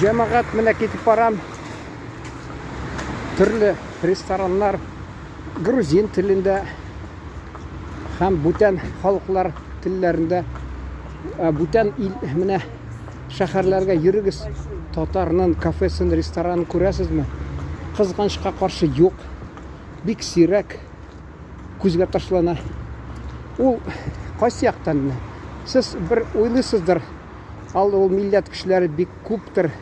Жамағат міне кетіп барам. Түрлі ресторанлар грузин тілінде һәм бүтән халыклар телләрендә. Бүтән ил менә шәһәрләргә йөрегез. Татарның кафесын, ресторанын күрәсезме? Кызганычка каршы юк. Бик сирәк күзгә ташлана. Ул кайсы яктан? Сез бер уйлыйсыздыр. Ул милләт кешеләре бик күптер.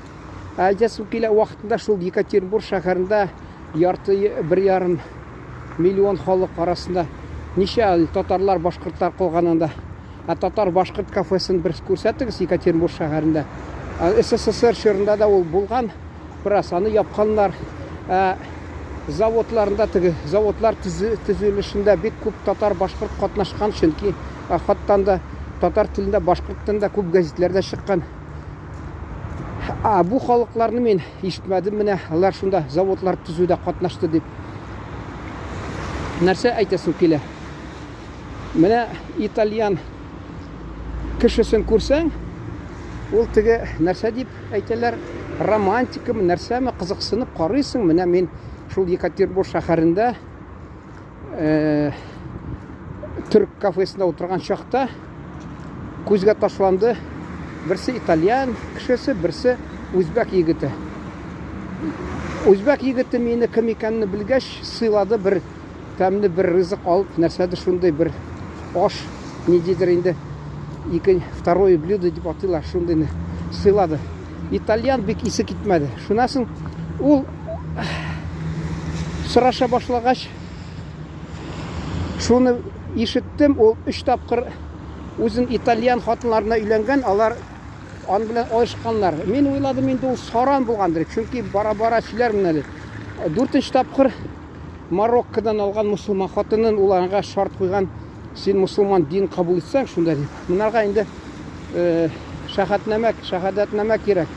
Әҗәсү килә вакытында шул Екатеринбург шәһәрендә ярты 1,5 миллион халык арасында ничә татарлар, башкортлар калганында. Татар-башкорт кафесын бер күрсәтегез Екатеринбург шәһәрендә. СССР чорында да ул булган. Бераз аны япканнар. Заводларында заводлар төзелешендә бик күп татар-башкорт катнашкан, чөнки хаттан да татар телендә, башкорт телендә күп гәзитләрдә чыккан. Бу халыкларны мин ишетмәдем, менә алар шунда заводлар төзүдә катнашты дип. Нәрсә әйтәсең килә? Менә итальян кешесен күрсәң, ул теге нәрсә дип әйтәләр? Романтикамы, нәрсәме, кызыксынып карыйсың. Менә мин шул Екатеринбург шәһәрендә төрк кафесында утырган чакта күзгә ташланды. Берсе итальян кешесе, берсе үзбәк егете. Үзбәк егете мине кем икәнне белгәч, сыйлады, бер тәмле бер ризык алып, нәрсәдер шундый бер аш, нидидер инде, второе блюдо дип атыйлар, шундый сыйлады. Итальян бик исе китмәде. Шунасын ул сораша башлагач, шуны ишеттем, ул 3 тапкыр үзен итальян хатыннарына өйләнгән, алар ан белән алышканнар. Мин уйладым, инде ул саран булгандыр, чөнки бара-бара сөйләрмен әле. 4нче тапкыр Мароккодан алган мусулман хатынын уларга шарт куйган, син мусулман дин кабул итсәң шунда дип. Монарга инде шахадатнамә кирәк.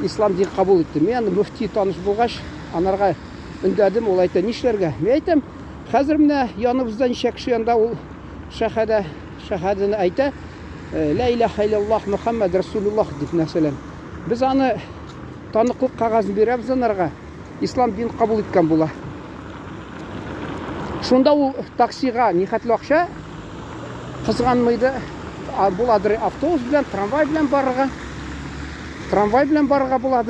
Ислам дин кабул итте. Мен мөфти таныш булгач, анарга өндәдем, ул әйтә, нишләргә? Мен әйтәм, хәзер менә яныбызда ничә кеше янда ул шахаданы әйтә. Ла илаха илляллах Мухаммад Расулуллах дип мәсәлән. Без аны таныклык кагазын бирәбез анарга. Ислам дин кабул иткән була. Шунда ул таксига нихәтле акча кызганмыйды. Буладыр автобус белән, трамвай белән барырга. Трамвай белән барырга буладыр.